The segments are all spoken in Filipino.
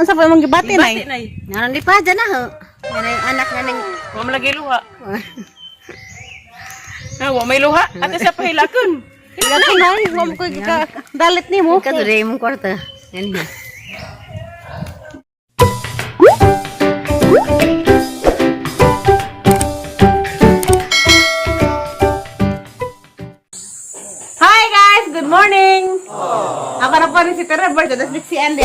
sa pa mong gibati nay. Ngaron di pa dyan na ho. Yan ay anak nga ning... Wa malagi luha. Wa may luha. Ate sa pahilakon. Hilakon nay, wa mo ko dalit nimo. Kadure mong kwarta. Yan ha. Hi guys, good morning. Ako na pa rin si Trevor, das si Andy.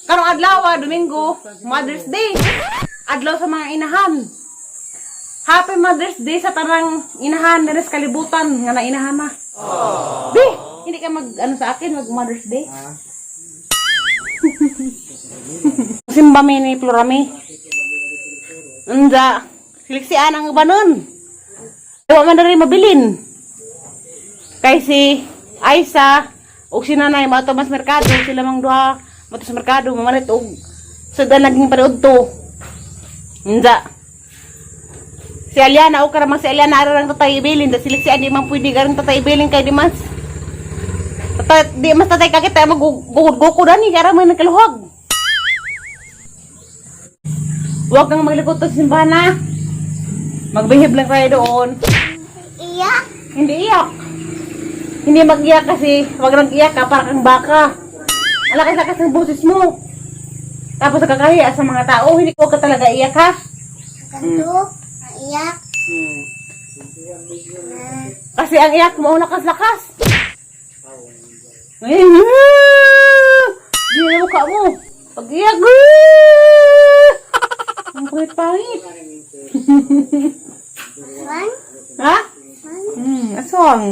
Karong adlaw, Domingo, Mother's Day. Adlaw sa mga inahan. Happy Mother's Day sa tanang inahan, deres kalibutan nga na inahan na. Di, hindi ka sa akin, mag Mother's Day. Simba mi ni Florami. Anda, siliksian ang banon. Dawa man rin mabilin. Kay si Aisa o si nanay mato mas merkado, sila mang duha mato sa merkado mamalit og sada naging panood to. Anda. Si Aliana o karamang si Aliana arang tatay ibilin da sila si Andi man pwede garang tatay ibilin kay di mas. Di mas tatay kakita magugod-goko dani kaya may nagkaluhag. Huwag kang maglikot sa simbahan na. Magbehave lang kayo doon. Iyak. Hindi iyak. Hindi mag-iyak kasi wag nang iyak ka para kang baka. Alakas-lakas ng boses mo. Tapos nakakahiya sa mga tao, hindi ko ka talaga iyak ha. Kanto, iyak. Kasi ang iyak mo lakas-lakas. Hindi na mukha mo. Pag iyak, ang pangit-pangit. Ha? Aswang.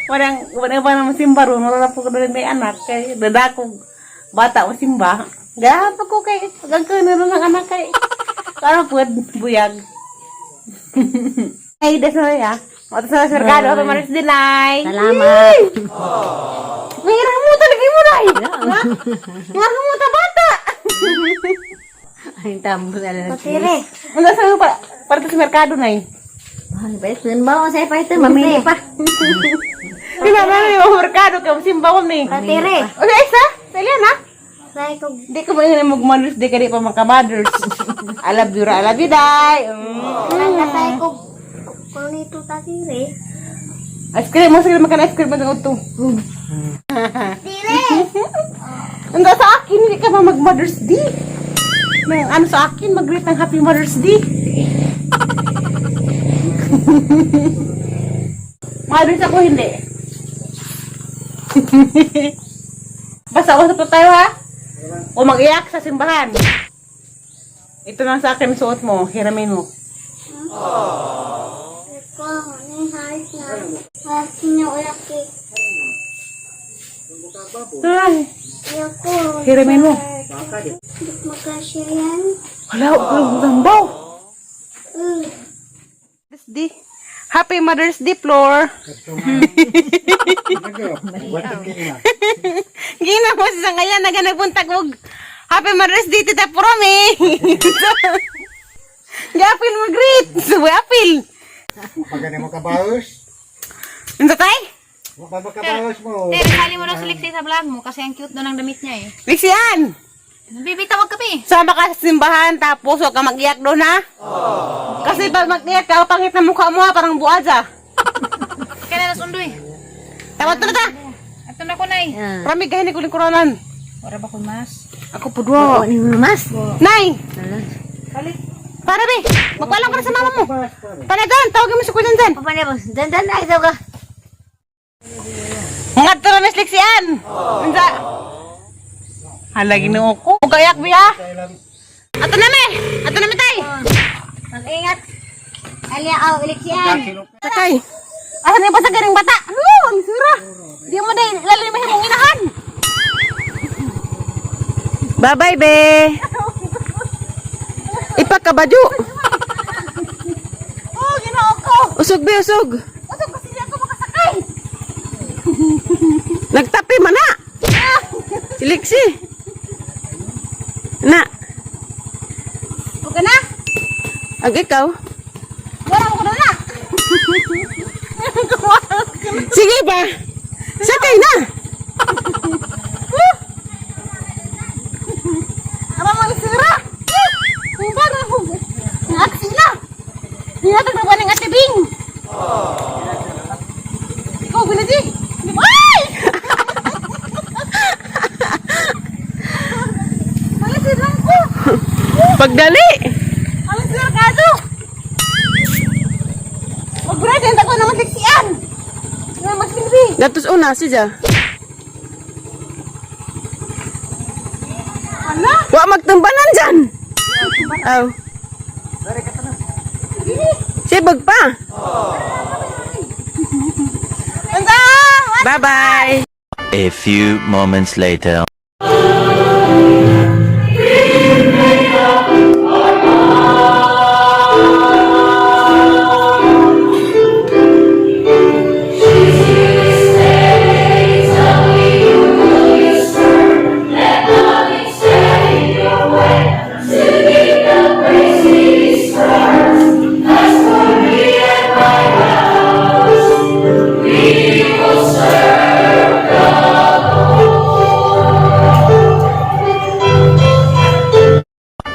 Wadang pa naman simba ron. Wala po ko doon may anak. Kaya dadakog bata o simba. Gahap ako kay gagkano ng anak kay. Kaya po buyag. Ay, desoy ha. Mata sa serkado. Happy Mother's Day, Nay. Salamat. Mahirang mo talaga mo, Nay. Mahirang mo ta bata. Ay, tambo na lang. Patire. Ano sa'yo para sa merkado, Nay? Ay, pwede ba saya pa ito? Mamili pa. Pinamali mo merkado ka, simba mo ni. Patire. Okay, Isa? Salian ha? Say ko. Di ko maingat mag-mothers, di ka di pa magka-mothers. I love you, Day. Say ko. Kung nito tatire. Ice cream mo, sige makan ice cream mo ng uto. Tire. Hangga sa akin, hindi ka pa mag-Mother's Day. Ano sa akin, mag-greet ng Happy Mother's Day. Mother's ako hindi. Basta usap na tayo ha. O mag-iyak sa simbahan. Ito lang sa akin suot mo, hiramin mo. Ko, ni heart na. Sino uyak eh. Ay, Ayoko. hiramin mo. Magkasya yan. Wala, walang tambaw. Mother's Day. Happy Mother's Day, Floor. Gina mo sa ngayon, nagbuntag og Happy Mother's Day, Tita Promi. Gapil mo greet. Suwi apil. Pagani mo kabaos? Ano tay? Kabaos mo. Pero sali mo daw si Lexi sa vlog mo kasi ang cute doon ang damit niya eh. Lixian. Bibitawag ka pa eh. Sama ka sa simbahan, tapos huwag ka mag-iyak doon, ha? Kasi pag mag-iyak ka, pangit na mukha mo, ha? Parang buaza. Kaya na sundoy. Tawad na ta. Ato na ko nay. Rami gahin ni kuling koronan. Wala ba ko mas? Ako po dua. Ni mas. Nay! Para be, magpalang ka na sa mama mo. Tanay doon, tawagin mo si Kuya Janjan. Apa niya boss? Dan na ito ka. Mga turo na Lixian. Unsa? Halagi na ako. Huwag kayak, biya. Ato na me. Ato na me, tay. Mag-ingat. Alia aw eleksyon. Sakay. Asa na yung pasagaring bata? Ang sura. Di mo na lalimahin mong inahan. Bye-bye, be. Ipakabadyo. Oh, ginoo ko. Usog, be, usog. Usog kasi di ako makasakay. Nagtapi man na. Si Lexi. Na. Huwag ka na. Ag ikaw. Wala ko na na. Sige ba? Sakay na. Hinatag na ba ng Ate Bing? Ikaw, Binaji. Ay! Alisin lang ko. Pagdali. Alisin lang kaso. Mag-brad, hindi ko naman siksian. Nga magsilbi. Gatos una siya. Ano? Wa magtumbanan dyan. Aw. Sibag pa. Anda! Bye-bye. A few moments later.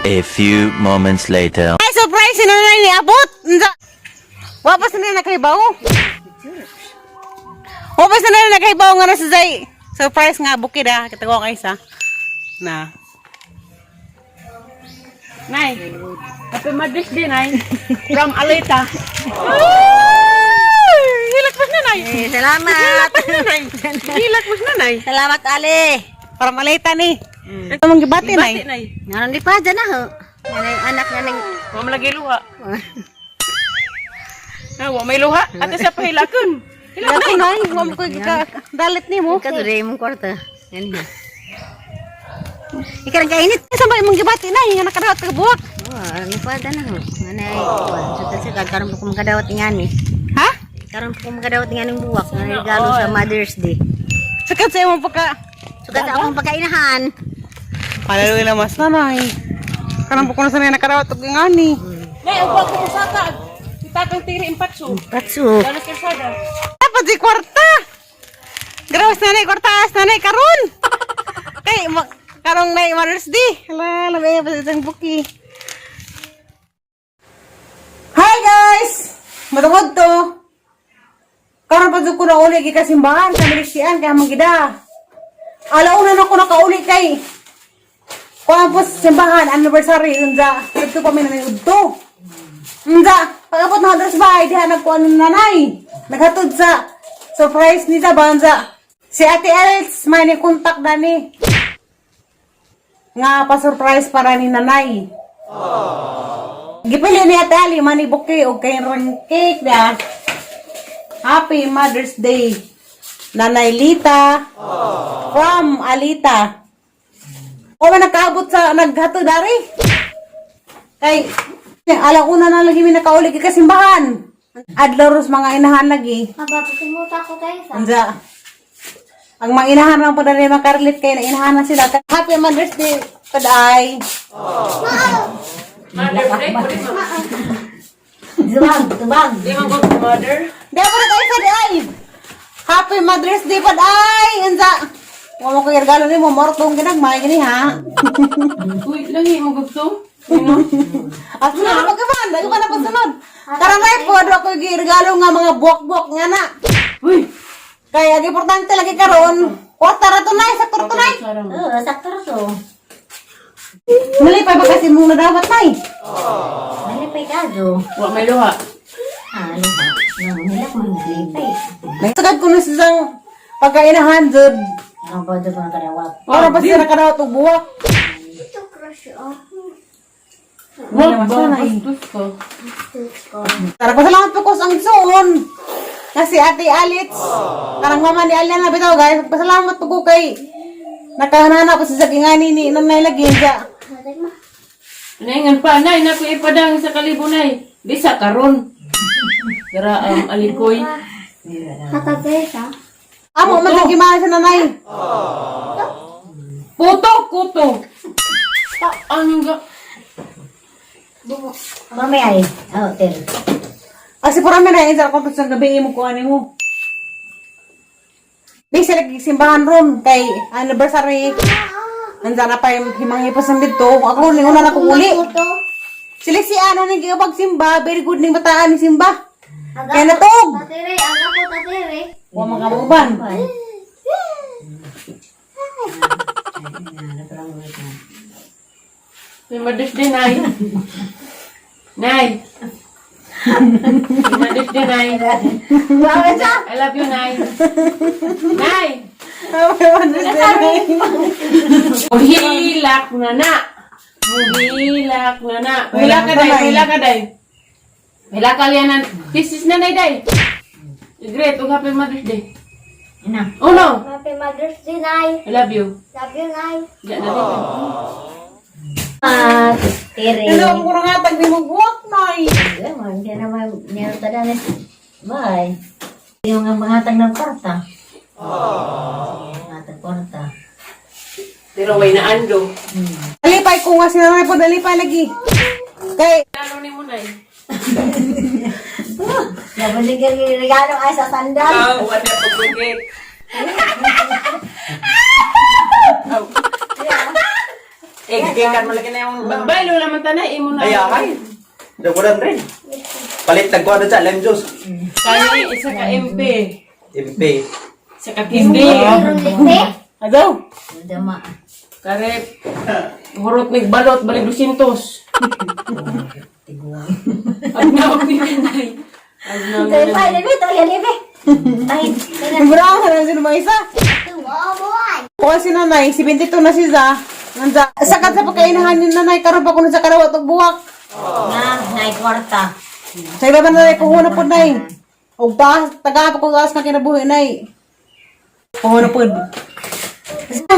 A few moments later. Ay, surprise! Sino na ni abot? Anda! Wapas na nakaibaw. Wapas na nakaibaw nga na sa Zay. Surprise nga, bukid ah. Katawa kayo sa. Na. Nay. Happy Mother's Day, Nay. From Alita. Hilak mas na, Nay. Salamat. Hilak mas na, Nay. Salamat, Ali. Para malita ni. Ito mong gibati, Nay. Nay. Nanon di pa dyan na ho. Yan ang anak nga ng... Wa malagi luha. Wa may luha. At sa pahilakon. Hilak ko, Nay. Huwag mo ko dalit ni mo. Ikaw tuloy mong kwarta. Yan ha. Ikaw ang kainit. Saan ba yung mong gibati, Nay? Nga nakadawat ka buwak. Oh, ni pa dyan na ho. Nanay, sa karon po kong makadawat nga ni. Ha? Karon po kong makadawat nga ng buwak. Nga regalo sa Mother's Day. Sakat sa'yo mo pagka... Sukat sa akong pagkainahan. Palaluin na mas nanay. Karang po ko na sanay nakadawat ito ngani. Nay, uwa ko sa ka. Itatang tiri impatso. Katsu. Dalas kasada. Dapat di kwarta. Grawas nanay, kwartaas nanay, karon. Kay, karong na Mother's Day. Hala, labay pa sa isang buki. Hi guys! Matungod to. Karon pa ko na uli kasimbahan sa Milisian kaya magida. Alauna na ko nakauli kay kuha po sa simbahan, anniversary, unza. Ito pa may nanayod to. Unza, pag-abot na address ba, diha nagkuha ng nanay. Naghatod sa surprise ni sa banza. Si Ate Els, may ni-contact na ni. Nga pa-surprise para ni nanay. Gipili ni Ate Ali, manibuki o kay rang cake na. Happy Mother's Day. Nanay Lita. From Alita. O man nagkaabot sa naghatod dari. Kay alauna na lagi mi nakauli kay kasimbahan. Adlaw ros mga inahan lagi. Mapapakimuta ko kayo sa... Anza. Ang mga inahan lang po na rin makarlit kay na inahan na sila. Happy Mother's Day, paday. Mother's Day, pwede mo. Tubag. Di man ko mother. Di ba na kayo paday? Happy Mother's Day, paday. Anza. Huwag mo kaya regalo ni mo, mortong ginagmay gini ha. Uy, langi mo gusto. At sunod na pagkaman, dahil pa na pagsunod. Karangay po, doon ako yung regalo nga mga buwak-buwak nga na. Uy. Kaya, ang importante lagi karon, kwarta ra to nay, sakto to nay. Oo, sakto to. Mali pa ba kasi mong nadawat nay? Malipay ka do. Wa may luha. Ano ba? Nahulak mo malipay. Nagsagad ko na silang pagkainahan, Jud. Ang bodo ko na kadawat. Para pa siya nakadawat og buwak. Ito crush ako. Wa ba bastos ko. Tara, pasalamat po ko sa ang suon. Kasi Ate Alitz, karang mama ni Alian na bitaw guys, pasalamat po ko kay nakahanana po sa sagingani ni nanay lagi siya. Naingan pa, nay, naku ipadang sa kalibo, nay. Di sa karon. Dara, alikoy. Kakagay ka? Amo man lagi mahal sa nanay. Puto, kuto. Ano ga? Mamaya ay. Oh, ter. Kasi parang may na-insar ko sa gabi mo ko ano mo. Di sila simbahan ron kay anniversary. Nandiyan na pa yung himang ipasang dito. Ako rin una na kung uli. Si Sila si ano ning gigabag simba, very good ning bataan ni simba. Kaya natog. Tatire, aga ko tatire. Wa magamuban. May Mother's Day, Nay. Nay. May Mother's Day, Nay. I love you, Nay. Nay. Muhilak na na. Muhilak na na. Hila ka, Day. Hila ka, Day. Hila ka lianan. Kisses na, Day, Day. Great. Happy Mother's Day. Ina. Oh, no. Happy Mother's Day, Nay. I love you. Love you, Nay. Diyan na, Day. Tire. Hello, ko nga tag ni magbuwak nay. Man, kaya naman, meron ka na bye. Yung mga tag ng kwarta. Mga tag kwarta. Pero may naando. Alipay ko nga sinamay po dalipay lagi. Kay Ano ni mo, Nay? Nabaligan yung regalo ay sa sandal. What a pagkukit. Gigikan malaki na yung Babaylo naman tanay, imo na. ayakan. Dagulan rin. Palit tagko na sa lime juice. Kaya isa ka MP. MP. Isa ka kindi. Adaw. Dama. Karep. Hurot nagbalot, balik 200. Agnaw ni nanay. Agnaw ni Tayo nanay. pa, libi, tayo libi. Tayo. Ibrang ka na sino isa. Kuha si nanay, 72 na si Za. Nanda, sakat sa pagkainahan yung nanay, karoon pa ko na sa karawat o buwak. Nay kwarta. Sa iba ba nanay, kuhuna po nay. O ba, taga pa ko gas na kinabuhi nay. Kuhuna po.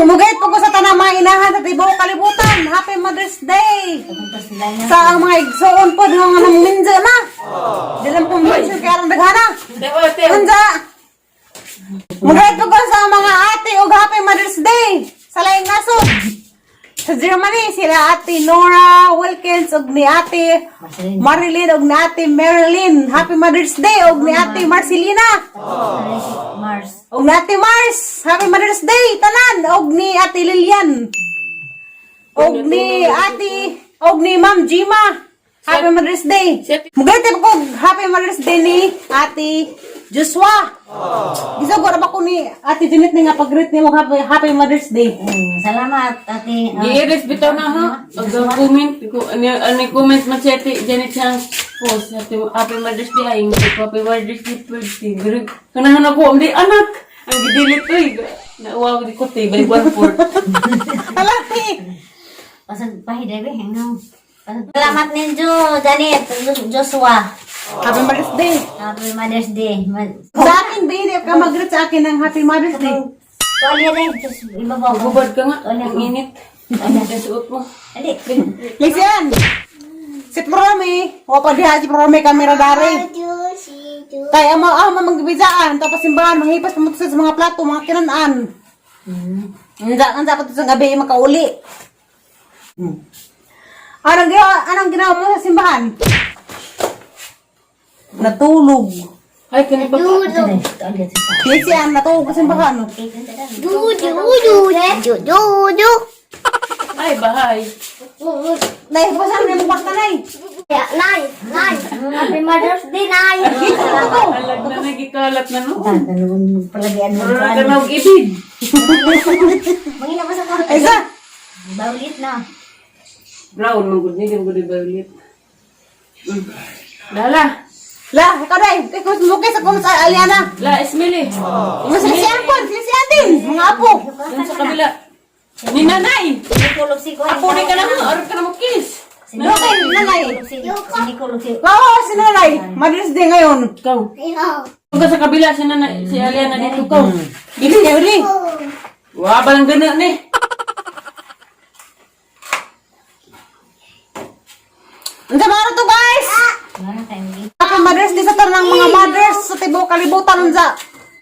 Mugayit po ko sa tanang mga inahan sa tibo kalibutan. Happy Mother's Day! Tapos sila niya. Sa ang mga igsoon po, nang nang minja na. Dilam po minja kaya ang daghana. Teo, teo. Minja! Mugayit po ko sa mga ate o Happy Mother's Day! Sa laing nasod. Sa Germany, sila ate Nora Wilkins og ni ate Marilyn og ni ate Marilyn. Happy Mother's Day og ni ate Marcelina. Mars. Og ni ate Mars. Happy Mother's Day tanan og ni ate Lilian. Og ni ate og ni Ma'am Jima. Happy Mother's Day. Mugayte ko Happy Mother's Day ni ate Joshua. Gisagora ba ko ni ate Janet ni nga pag-greet nimo Happy Mother's Day. Salamat, ate. Gi-iris bitaw na ha. Ag-comment. Ano comment man siya ate Janet siyang post. Happy Mother's Day. Ay, Happy Mother's Day. Birthday. Kanahan ako. Hindi, anak. Ang gidilit ko eh. Nauwaw di ko te. Balik 1/4. Alati. Pasag pahiday be, hanggang. Salamat ninyo, Janet, Joshua. Happy Mother's Day. Happy Mother's Day. Sa akin, baby, ka mag-greet sa akin ng Happy Mother's Day. Tuwalya rin, just ibabaw ko. Bubad ka nga. Ang init. Ang suot mo. Hindi. Lisian. Si Promi. O pa diha si Promi kamera dari. Kaya ama magbibisaan. Tapos simbahan, manghipas pamutos sa mga plato, mga kinanaan. Ang dapat sa gabi makauli. Anong ginawa mo sa simbahan? Natulog. Ay, kanina pa. Lisian, natulog sa simbahan. Ay, bahay. Dahil po saan na yung kwarta na Happy Mother's Day, Nay. Alag na nagikalat na no. Palagian mo. Mura ka na mag-ibig. Mangina pa sa kwarta. Isa. Baulit na. Brown, manggod niya. Yung gudi violet. Lala. La, ikaw na ikaw sumukay sa kumas Aliana. La, Esmili. Masalisiyan ko, silisiyan din. Mga apo. Yan sa kabila. Ni nanay. Sinikulog si Kuya. Apo rin ka na mo. Arap ka na mo kiss. Okay, nanay. Sinikulog si Oo, si nanay. Mother's Day ngayon. Ikaw. Huwag ka sa kabila. Si nanay. Si Aliana dito ka. Bili niya, bili. Waba lang gana ni. Ang samaro to guys. Mana tayo hindi. Happy Mother's Day sa tanang mga mothers sa tibuok kalibutan unsa.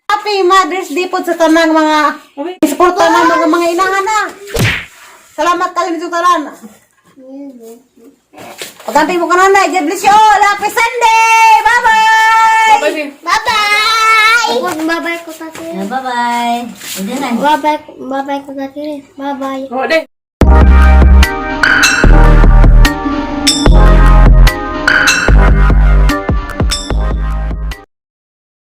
Happy Mother's Day po sa tanang mga suporta ng mga inahan na. Salamat kalim sa tanan. Pagantay mo ka na, God bless you all. Happy Sunday! Bye-bye! Bye-bye. Bye-bye! Bye-bye ko tatire. Bye-bye. Hindi na. Bye-bye ko tatire. Bye-bye. Oh, deh.